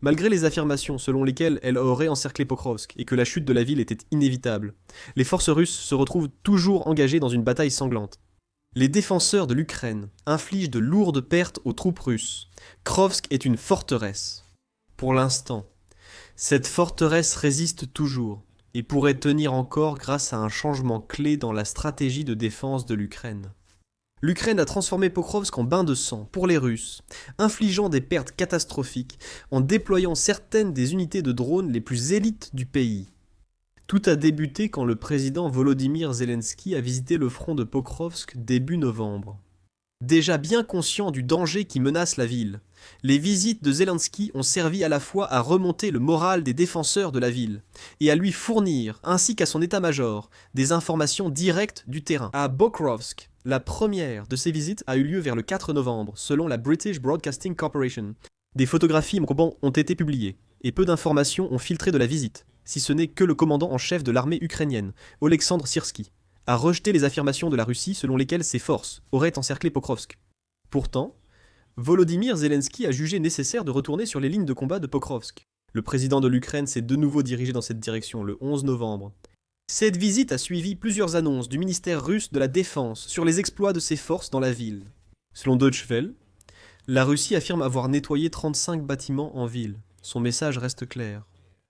Malgré les affirmations selon lesquelles elle aurait encerclé Pokrovsk et que la chute de la ville était inévitable, les forces russes se retrouvent toujours engagées dans une bataille sanglante. Les défenseurs de l'Ukraine infligent de lourdes pertes aux troupes russes. Krovsk est une forteresse. Pour l'instant, cette forteresse résiste toujours et pourrait tenir encore grâce à un changement clé dans la stratégie de défense de l'Ukraine. L'Ukraine a transformé Pokrovsk en bain de sang pour les Russes, infligeant des pertes catastrophiques en déployant certaines des unités de drones les plus élites du pays. Tout a débuté quand le président Volodymyr Zelensky a visité le front de Pokrovsk début novembre. Déjà bien conscient du danger qui menace la ville, les visites de Zelensky ont servi à la fois à remonter le moral des défenseurs de la ville et à lui fournir, ainsi qu'à son état-major, des informations directes du terrain. À Pokrovsk, la première de ces visites a eu lieu vers le 4 novembre, selon la British Broadcasting Corporation. Des photographies ont été publiées, et peu d'informations ont filtré de la visite, si ce n'est que le commandant en chef de l'armée ukrainienne, Oleksandr Syrsky, a rejeté les affirmations de la Russie selon lesquelles ses forces auraient encerclé Pokrovsk. Pourtant, Volodymyr Zelensky a jugé nécessaire de retourner sur les lignes de combat de Pokrovsk. Le président de l'Ukraine s'est de nouveau dirigé dans cette direction le 11 novembre. Cette visite a suivi plusieurs annonces du ministère russe de la Défense sur les exploits de ses forces dans la ville. Selon Deutsche Welle, la Russie affirme avoir nettoyé 35 bâtiments en ville. Son message reste clair.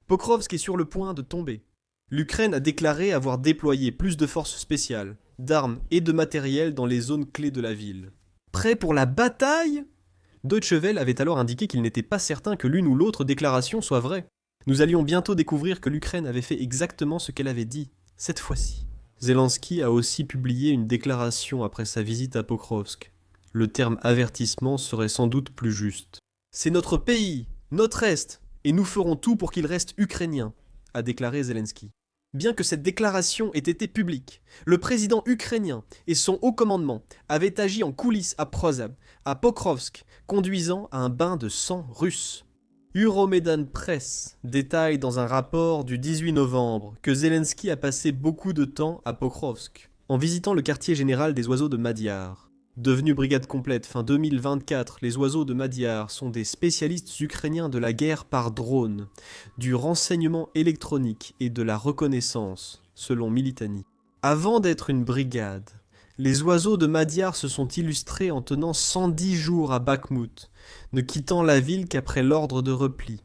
Pokrovsk est sur le point de tomber. L'Ukraine a déclaré avoir déployé plus de forces spéciales, d'armes et de matériel dans les zones clés de la ville. Prêt pour la bataille ? Deutsche Welle avait alors indiqué qu'il n'était pas certain que l'une ou l'autre déclaration soit vraie. Nous allions bientôt découvrir que l'Ukraine avait fait exactement ce qu'elle avait dit, cette fois-ci. Zelensky a aussi publié une déclaration après sa visite à Pokrovsk. Le terme avertissement serait sans doute plus juste. C'est notre pays, notre Est, et nous ferons tout pour qu'il reste ukrainien, a déclaré Zelensky. Bien que cette déclaration ait été publique, le président ukrainien et son haut commandement avaient agi en coulisses à Prozab, à Pokrovsk, conduisant à un bain de sang russe. Euromaidan Press détaille dans un rapport du 18 novembre que Zelensky a passé beaucoup de temps à Pokrovsk, en visitant le quartier général des oiseaux de Madiar. Devenus brigade complète fin 2024, les oiseaux de Madiar sont des spécialistes ukrainiens de la guerre par drone, du renseignement électronique et de la reconnaissance, selon Militani. Avant d'être une brigade, les oiseaux de Madiar se sont illustrés en tenant 110 jours à Bakhmout, ne quittant la ville qu'après l'ordre de repli.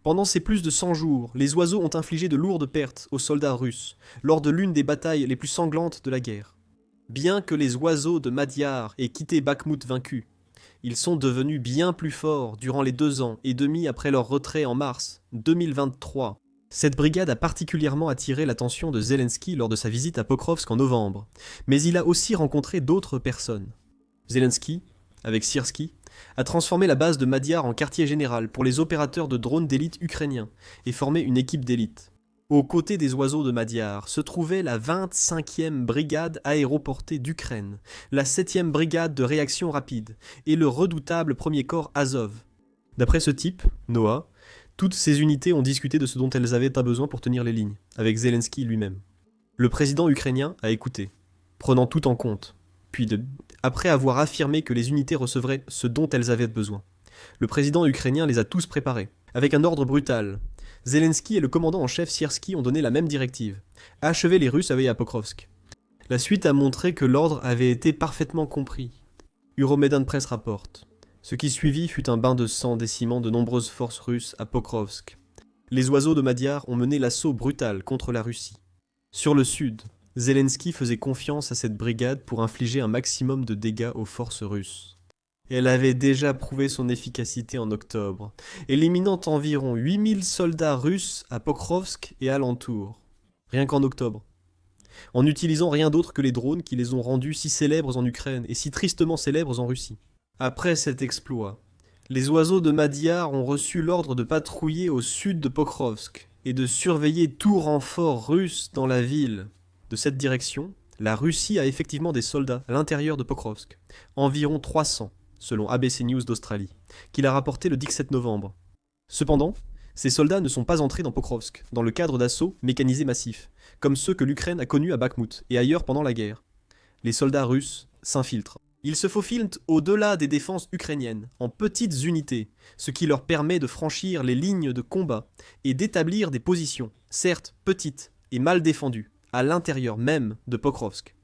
Pendant ces plus de 100 jours, les oiseaux ont infligé de lourdes pertes aux soldats russes, lors de l'une des batailles les plus sanglantes de la guerre. Bien que les oiseaux de Madiar aient quitté Bakhmout vaincu, ils sont devenus bien plus forts durant les 2 ans et demi après leur retrait en mars 2023. Cette brigade a particulièrement attiré l'attention de Zelensky lors de sa visite à Pokrovsk en novembre, mais il a aussi rencontré d'autres personnes. Zelensky, avec Syrsky, a transformé la base de Madiar en quartier général pour les opérateurs de drones d'élite ukrainiens et formé une équipe d'élite. Aux côtés des oiseaux de Madiar se trouvait la 25e brigade aéroportée d'Ukraine, la 7e brigade de réaction rapide et le redoutable premier corps Azov. D'après ce type, Noah, toutes ces unités ont discuté de ce dont elles avaient besoin pour tenir les lignes, avec Zelensky lui-même. Le président ukrainien a écouté, prenant tout en compte, puis après avoir affirmé que les unités recevraient ce dont elles avaient besoin. Le président ukrainien les a tous préparés, avec un ordre brutal. Zelensky et le commandant en chef Syrsky ont donné la même directive. Achever les Russes à Pokrovsk. La suite a montré que l'ordre avait été parfaitement compris. Euromaidan Press rapporte. Ce qui suivit fut un bain de sang décimant de nombreuses forces russes à Pokrovsk. Les oiseaux de Madiar ont mené l'assaut brutal contre la Russie. Sur le sud, Zelensky faisait confiance à cette brigade pour infliger un maximum de dégâts aux forces russes. Elle avait déjà prouvé son efficacité en octobre, éliminant environ 8000 soldats russes à Pokrovsk et alentours, rien qu'en octobre, en n'utilisant rien d'autre que les drones qui les ont rendus si célèbres en Ukraine et si tristement célèbres en Russie. Après cet exploit, les oiseaux de Madiar ont reçu l'ordre de patrouiller au sud de Pokrovsk et de surveiller tout renfort russe dans la ville. De cette direction, la Russie a effectivement des soldats à l'intérieur de Pokrovsk, environ 300. Selon ABC News d'Australie, qu'il a rapporté le 17 novembre. Cependant, ces soldats ne sont pas entrés dans Pokrovsk, dans le cadre d'assauts mécanisés massifs, comme ceux que l'Ukraine a connus à Bakhmout et ailleurs pendant la guerre. Les soldats russes s'infiltrent. Ils se faufilent au-delà des défenses ukrainiennes, en petites unités, ce qui leur permet de franchir les lignes de combat et d'établir des positions, certes petites et mal défendues, à l'intérieur même de Pokrovsk.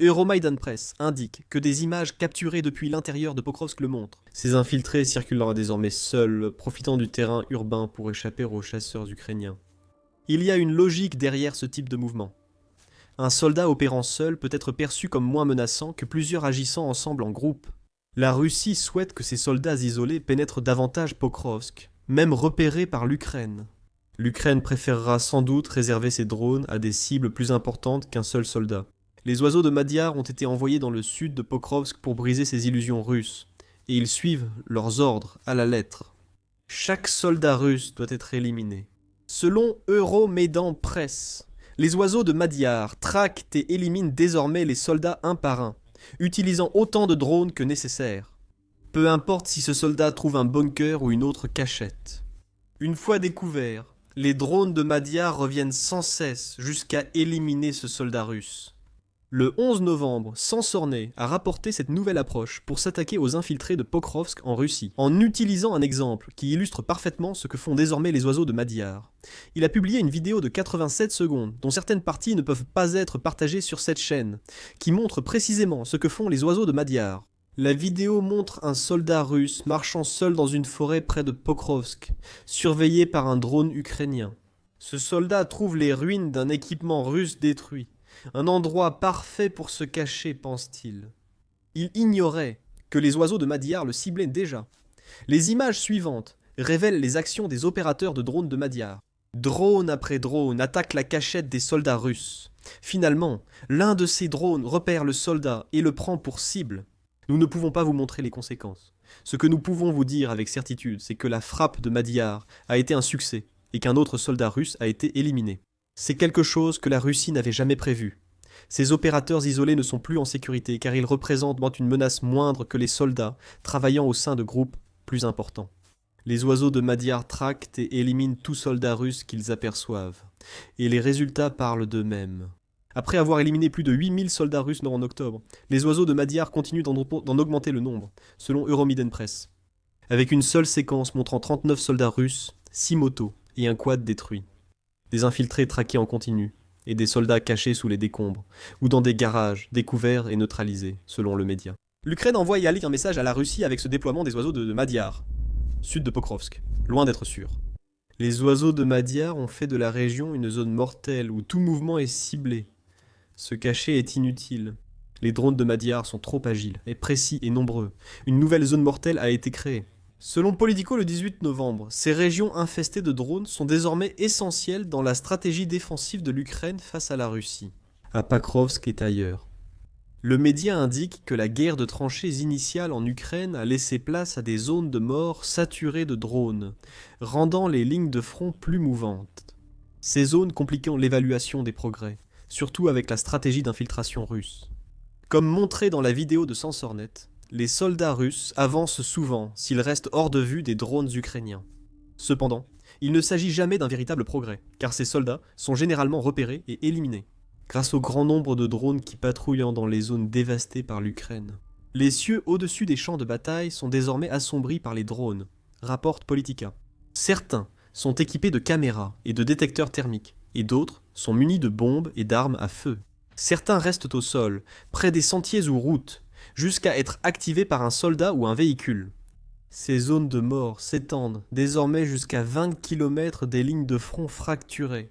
Euromaidan Press indique que des images capturées depuis l'intérieur de Pokrovsk le montrent. Ces infiltrés circulent désormais seuls, profitant du terrain urbain pour échapper aux chasseurs ukrainiens. Il y a une logique derrière ce type de mouvement. Un soldat opérant seul peut être perçu comme moins menaçant que plusieurs agissant ensemble en groupe. La Russie souhaite que ces soldats isolés pénètrent davantage Pokrovsk, même repérés par l'Ukraine. L'Ukraine préférera sans doute réserver ses drones à des cibles plus importantes qu'un seul soldat. Les oiseaux de Madiar ont été envoyés dans le sud de Pokrovsk pour briser ces illusions russes, et ils suivent leurs ordres à la lettre. Chaque soldat russe doit être éliminé. Selon Euromaidan Press, les oiseaux de Madiar traquent et éliminent désormais les soldats un par un, utilisant autant de drones que nécessaire. Peu importe si ce soldat trouve un bunker ou une autre cachette. Une fois découverts, les drones de Madiar reviennent sans cesse jusqu'à éliminer ce soldat russe. Le 11 novembre, Sansorné a rapporté cette nouvelle approche pour s'attaquer aux infiltrés de Pokrovsk en Russie, en utilisant un exemple qui illustre parfaitement ce que font désormais les oiseaux de Madiar. Il a publié une vidéo de 87 secondes, dont certaines parties ne peuvent pas être partagées sur cette chaîne, qui montre précisément ce que font les oiseaux de Madiar. La vidéo montre un soldat russe marchant seul dans une forêt près de Pokrovsk, surveillé par un drone ukrainien. Ce soldat trouve les ruines d'un équipement russe détruit. Un endroit parfait pour se cacher, pense-t-il. Il ignorait que les oiseaux de Madiar le ciblaient déjà. Les images suivantes révèlent les actions des opérateurs de drones de Madiar. Drone après drone attaque la cachette des soldats russes. Finalement, l'un de ces drones repère le soldat et le prend pour cible. Nous ne pouvons pas vous montrer les conséquences. Ce que nous pouvons vous dire avec certitude, c'est que la frappe de Madiar a été un succès et qu'un autre soldat russe a été éliminé. C'est quelque chose que la Russie n'avait jamais prévu. Ces opérateurs isolés ne sont plus en sécurité car ils représentent une menace moindre que les soldats travaillant au sein de groupes plus importants. Les oiseaux de Madiar traquent et éliminent tout soldat russe qu'ils aperçoivent. Et les résultats parlent d'eux-mêmes. Après avoir éliminé plus de 8000 soldats russes en octobre, les oiseaux de Madiar continuent d'en augmenter le nombre, selon Euromaidan Press. Avec une seule séquence montrant 39 soldats russes, 6 motos et un quad détruit. Des infiltrés traqués en continu, et des soldats cachés sous les décombres, ou dans des garages, découverts et neutralisés, selon le média. L'Ukraine envoie un message à la Russie avec ce déploiement des oiseaux de Madiar, sud de Pokrovsk, loin d'être sûr. Les oiseaux de Madiar ont fait de la région une zone mortelle où tout mouvement est ciblé. Se cacher est inutile. Les drones de Madiar sont trop agiles, et précis et nombreux. Une nouvelle zone mortelle a été créée. Selon Politico le 18 novembre, ces régions infestées de drones sont désormais essentielles dans la stratégie défensive de l'Ukraine face à la Russie, à Pokrovsk et ailleurs. Le média indique que la guerre de tranchées initiale en Ukraine a laissé place à des zones de mort saturées de drones, rendant les lignes de front plus mouvantes. Ces zones compliquant l'évaluation des progrès, surtout avec la stratégie d'infiltration russe. Comme montré dans la vidéo de Sansornet, les soldats russes avancent souvent s'ils restent hors de vue des drones ukrainiens. Cependant, il ne s'agit jamais d'un véritable progrès, car ces soldats sont généralement repérés et éliminés, grâce au grand nombre de drones qui patrouillent dans les zones dévastées par l'Ukraine. Les cieux au-dessus des champs de bataille sont désormais assombris par les drones, rapporte Politica. Certains sont équipés de caméras et de détecteurs thermiques, et d'autres sont munis de bombes et d'armes à feu. Certains restent au sol, près des sentiers ou routes, jusqu'à être activés par un soldat ou un véhicule. Ces zones de mort s'étendent désormais jusqu'à 20 km des lignes de front fracturées.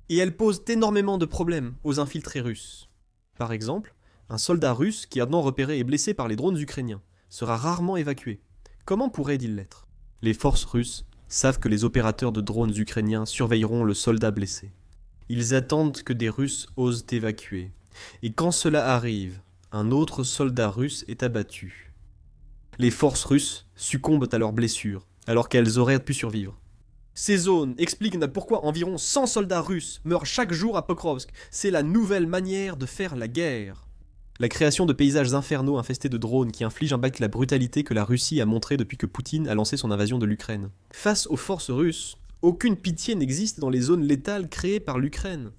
Et elles posent énormément de problèmes aux infiltrés russes. Par exemple, un soldat russe qui ardemment repéré et blessé par les drones ukrainiens sera rarement évacué. Comment pourrait-il l'être ? Les forces russes savent que les opérateurs de drones ukrainiens surveilleront le soldat blessé. Ils attendent que des Russes osent évacuer. Et quand cela arrive, un autre soldat russe est abattu. Les forces russes succombent à leurs blessures, alors qu'elles auraient pu survivre. Ces zones expliquent pourquoi environ 100 soldats russes meurent chaque jour à Pokrovsk. C'est la nouvelle manière de faire la guerre. La création de paysages infernaux infestés de drones qui infligent un bac la brutalité que la Russie a montrée depuis que Poutine a lancé son invasion de l'Ukraine. Face aux forces russes, aucune pitié n'existe dans les zones létales créées par l'Ukraine.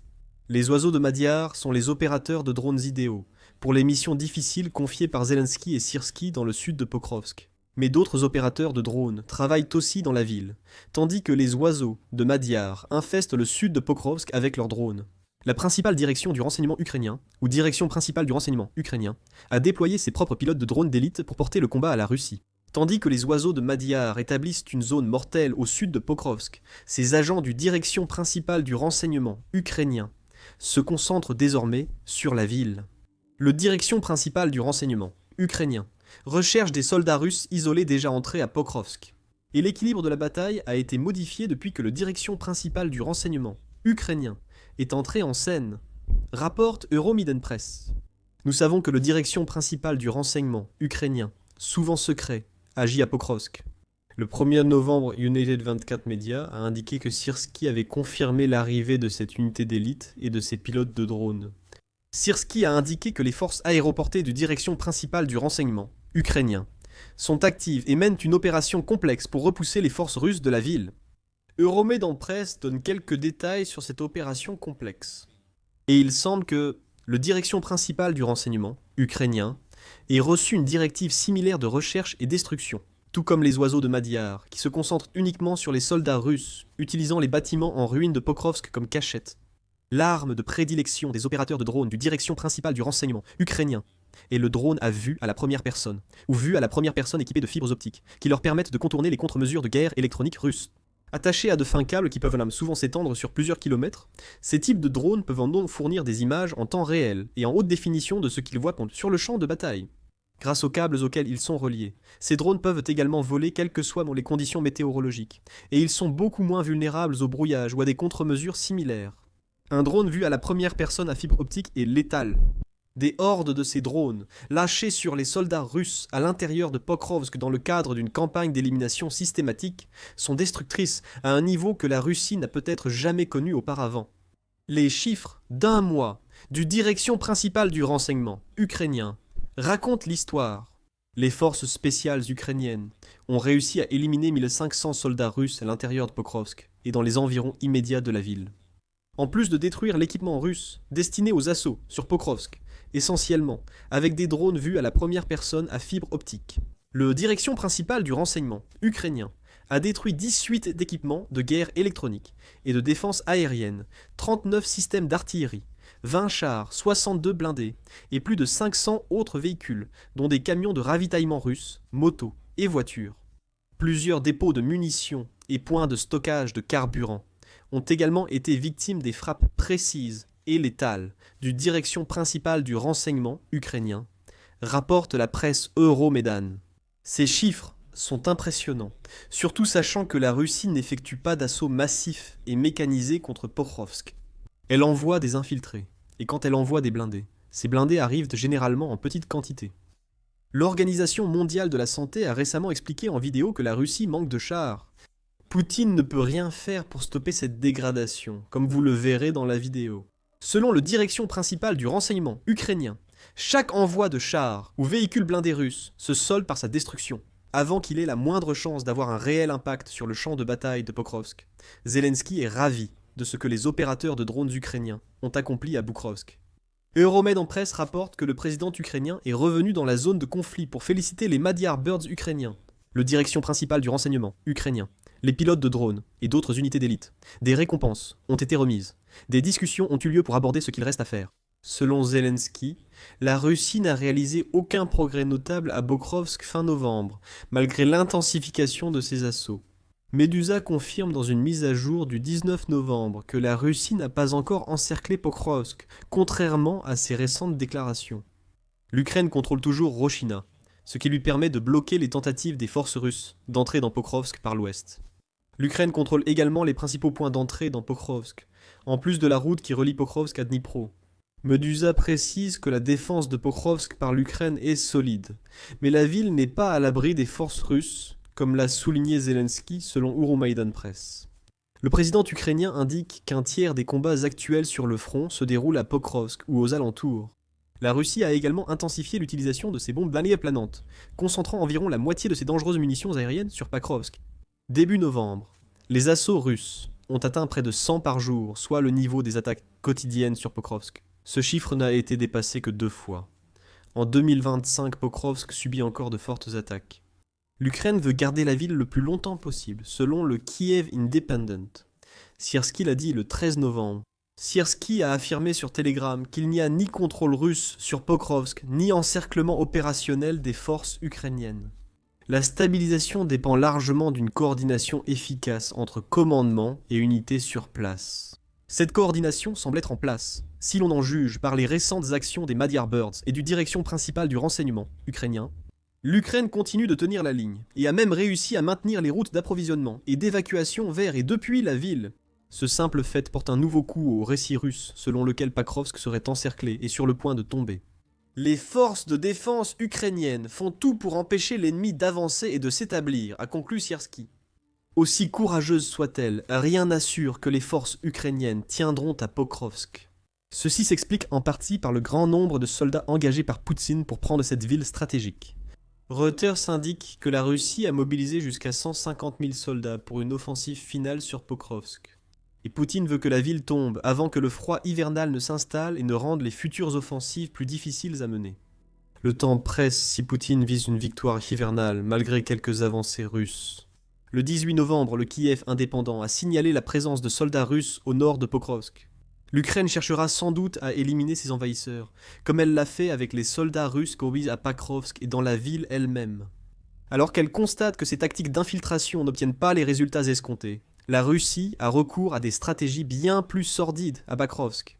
Les oiseaux de Madiar sont les opérateurs de drones idéaux pour les missions difficiles confiées par Zelensky et Syrski dans le sud de Pokrovsk. Mais d'autres opérateurs de drones travaillent aussi dans la ville, tandis que les oiseaux de Madiar infestent le sud de Pokrovsk avec leurs drones. La principale direction du renseignement ukrainien, ou direction principale du renseignement ukrainien, a déployé ses propres pilotes de drones d'élite pour porter le combat à la Russie. Tandis que les oiseaux de Madiar établissent une zone mortelle au sud de Pokrovsk, ces agents du direction principale du renseignement ukrainien se concentrent désormais sur la ville. Le direction principal du renseignement ukrainien recherche des soldats russes isolés déjà entrés à Pokrovsk. Et l'équilibre de la bataille a été modifié depuis que le direction principal du renseignement ukrainien est entré en scène, rapporte Euromaidan Press. Nous savons que le direction principal du renseignement ukrainien, souvent secret, agit à Pokrovsk. Le 1er novembre, United 24 Media a indiqué que Syrski avait confirmé l'arrivée de cette unité d'élite et de ses pilotes de drones. Syrski a indiqué que les forces aéroportées du direction principale du renseignement ukrainien sont actives et mènent une opération complexe pour repousser les forces russes de la ville. Euromaidan Press donne quelques détails sur cette opération complexe. Et il semble que le direction principal du renseignement ukrainien ait reçu une directive similaire de recherche et destruction, tout comme les oiseaux de Madiar, qui se concentrent uniquement sur les soldats russes, utilisant les bâtiments en ruine de Pokrovsk comme cachette. L'arme de prédilection des opérateurs de drones du direction principale du renseignement ukrainien est le drone à vue à la première personne, ou vue à la première personne équipée de fibres optiques, qui leur permettent de contourner les contre-mesures de guerre électronique russes. Attachés à de fins câbles qui peuvent souvent s'étendre sur plusieurs kilomètres, ces types de drones peuvent donc fournir des images en temps réel et en haute définition de ce qu'ils voient sur le champ de bataille. Grâce aux câbles auxquels ils sont reliés, ces drones peuvent également voler quelles que soient les conditions météorologiques, et ils sont beaucoup moins vulnérables au brouillage ou à des contre-mesures similaires. Un drone vu à la première personne à fibre optique est létal. Des hordes de ces drones, lâchés sur les soldats russes à l'intérieur de Pokrovsk dans le cadre d'une campagne d'élimination systématique, sont destructrices à un niveau que la Russie n'a peut-être jamais connu auparavant. Les chiffres d'un mois du direction principale du renseignement ukrainien racontent l'histoire. Les forces spéciales ukrainiennes ont réussi à éliminer 1500 soldats russes à l'intérieur de Pokrovsk et dans les environs immédiats de la ville. En plus de détruire l'équipement russe destiné aux assauts sur Pokrovsk, essentiellement avec des drones vus à la première personne à fibre optique, le direction principal du renseignement ukrainien a détruit 18 d'équipements de guerre électronique et de défense aérienne, 39 systèmes d'artillerie, 20 chars, 62 blindés et plus de 500 autres véhicules, dont des camions de ravitaillement russes, motos et voitures. Plusieurs dépôts de munitions et points de stockage de carburant ont également été victimes des frappes précises et létales du direction principale du renseignement ukrainien, rapporte la presse Euromaidan. Ces chiffres sont impressionnants, surtout sachant que la Russie n'effectue pas d'assaut massif et mécanisé contre Pokrovsk. Elle envoie des infiltrés, et quand elle envoie des blindés, ces blindés arrivent généralement en petite quantité. L'Organisation mondiale de la santé a récemment expliqué en vidéo que la Russie manque de chars. Poutine ne peut rien faire pour stopper cette dégradation, comme vous le verrez dans la vidéo. Selon le direction principale du renseignement ukrainien, chaque envoi de chars ou véhicules blindés russes se solde par sa destruction, avant qu'il ait la moindre chance d'avoir un réel impact sur le champ de bataille de Pokrovsk. Zelensky est ravi de ce que les opérateurs de drones ukrainiens ont accompli à Pokrovsk. Euromaidan Press rapporte que le président ukrainien est revenu dans la zone de conflit pour féliciter les Madiar Birds ukrainiens, le direction principale du renseignement ukrainien, les pilotes de drones et d'autres unités d'élite. Des récompenses ont été remises. Des discussions ont eu lieu pour aborder ce qu'il reste à faire. Selon Zelensky, la Russie n'a réalisé aucun progrès notable à Pokrovsk fin novembre, malgré l'intensification de ses assauts. Medusa confirme dans une mise à jour du 19 novembre que la Russie n'a pas encore encerclé Pokrovsk, contrairement à ses récentes déclarations. L'Ukraine contrôle toujours Rochina, ce qui lui permet de bloquer les tentatives des forces russes d'entrer dans Pokrovsk par l'ouest. L'Ukraine contrôle également les principaux points d'entrée dans Pokrovsk, en plus de la route qui relie Pokrovsk à Dnipro. Medusa précise que la défense de Pokrovsk par l'Ukraine est solide, mais la ville n'est pas à l'abri des forces russes, comme l'a souligné Zelensky selon Euromaidan Press. Le président ukrainien indique qu'un tiers des combats actuels sur le front se déroulent à Pokrovsk ou aux alentours. La Russie a également intensifié l'utilisation de ses bombes blindées planantes, concentrant environ la moitié de ses dangereuses munitions aériennes sur Pokrovsk. Début novembre, les assauts russes ont atteint près de 100 par jour, soit le niveau des attaques quotidiennes sur Pokrovsk. Ce chiffre n'a été dépassé que 2 fois. En 2025, Pokrovsk subit encore de fortes attaques. L'Ukraine veut garder la ville le plus longtemps possible, selon le Kiev Independent. Siersky l'a dit le 13 novembre. Siersky a affirmé sur Telegram qu'il n'y a ni contrôle russe sur Pokrovsk, ni encerclement opérationnel des forces ukrainiennes. La stabilisation dépend largement d'une coordination efficace entre commandement et unités sur place. Cette coordination semble être en place, si l'on en juge par les récentes actions des Magyar Birds et du direction principale du renseignement ukrainien. L'Ukraine continue de tenir la ligne, et a même réussi à maintenir les routes d'approvisionnement et d'évacuation vers et depuis la ville. Ce simple fait porte un nouveau coup au récit russe, selon lequel Pokrovsk serait encerclé et sur le point de tomber. Les forces de défense ukrainiennes font tout pour empêcher l'ennemi d'avancer et de s'établir, a conclu Siersky. Aussi courageuses soient-elles, rien n'assure que les forces ukrainiennes tiendront à Pokrovsk. Ceci s'explique en partie par le grand nombre de soldats engagés par Poutine pour prendre cette ville stratégique. Reuters indique que la Russie a mobilisé jusqu'à 150 000 soldats pour une offensive finale sur Pokrovsk. Et Poutine veut que la ville tombe avant que le froid hivernal ne s'installe et ne rende les futures offensives plus difficiles à mener. Le temps presse si Poutine vise une victoire hivernale malgré quelques avancées russes. Le 18 novembre, le Kiev indépendant a signalé la présence de soldats russes au nord de Pokrovsk. L'Ukraine cherchera sans doute à éliminer ses envahisseurs, comme elle l'a fait avec les soldats russes commis à Pokrovsk et dans la ville elle-même. Alors qu'elle constate que ces tactiques d'infiltration n'obtiennent pas les résultats escomptés, la Russie a recours à des stratégies bien plus sordides à Pokrovsk.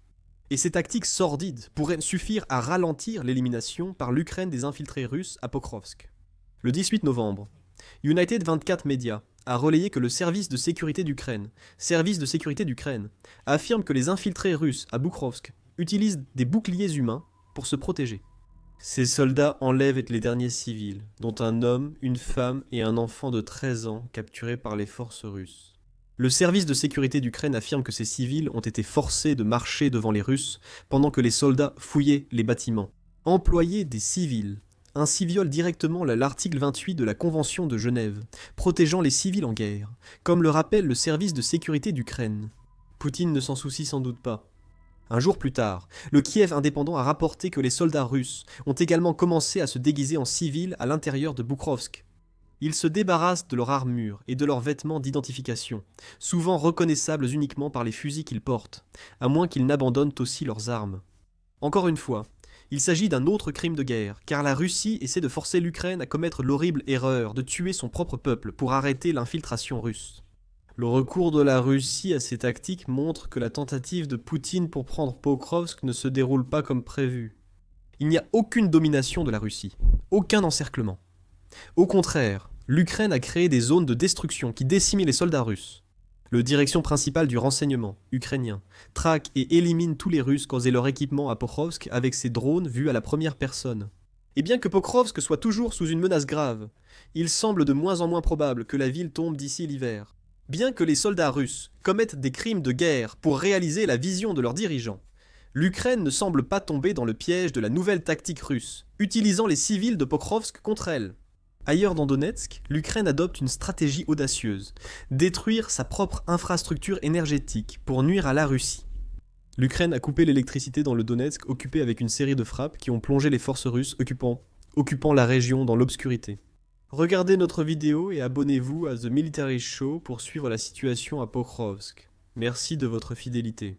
Et ces tactiques sordides pourraient suffire à ralentir l'élimination par l'Ukraine des infiltrés russes à Pokrovsk. Le 18 novembre, United 24 Media a relayé que le service de sécurité d'Ukraine, affirme que les infiltrés russes à Pokrovsk utilisent des boucliers humains pour se protéger. Ces soldats enlèvent les derniers civils, dont un homme, une femme et un enfant de 13 ans capturés par les forces russes. Le service de sécurité d'Ukraine affirme que ces civils ont été forcés de marcher devant les Russes pendant que les soldats fouillaient les bâtiments. Employer des civils ainsi viole directement l'article 28 de la Convention de Genève, protégeant les civils en guerre, comme le rappelle le service de sécurité d'Ukraine. Poutine ne s'en soucie sans doute pas. Un jour plus tard, le Kiev indépendant a rapporté que les soldats russes ont également commencé à se déguiser en civils à l'intérieur de Pokrovsk. Ils se débarrassent de leur armure et de leurs vêtements d'identification, souvent reconnaissables uniquement par les fusils qu'ils portent, à moins qu'ils n'abandonnent aussi leurs armes. Encore une fois, il s'agit d'un autre crime de guerre, car la Russie essaie de forcer l'Ukraine à commettre l'horrible erreur de tuer son propre peuple pour arrêter l'infiltration russe. Le recours de la Russie à ces tactiques montre que la tentative de Poutine pour prendre Pokrovsk ne se déroule pas comme prévu. Il n'y a aucune domination de la Russie, aucun encerclement. Au contraire, l'Ukraine a créé des zones de destruction qui déciment les soldats russes. Le direction principale du renseignement ukrainien traque et élimine tous les Russes causés leur équipement à Pokrovsk avec ses drones vus à la première personne. Et bien que Pokrovsk soit toujours sous une menace grave, il semble de moins en moins probable que la ville tombe d'ici l'hiver. Bien que les soldats russes commettent des crimes de guerre pour réaliser la vision de leurs dirigeants, l'Ukraine ne semble pas tomber dans le piège de la nouvelle tactique russe, utilisant les civils de Pokrovsk contre elle. Ailleurs dans Donetsk, l'Ukraine adopte une stratégie audacieuse, détruire sa propre infrastructure énergétique pour nuire à la Russie. L'Ukraine a coupé l'électricité dans le Donetsk occupé avec une série de frappes qui ont plongé les forces russes occupant la région dans l'obscurité. Regardez notre vidéo et abonnez-vous à The Military Show pour suivre la situation à Pokrovsk. Merci de votre fidélité.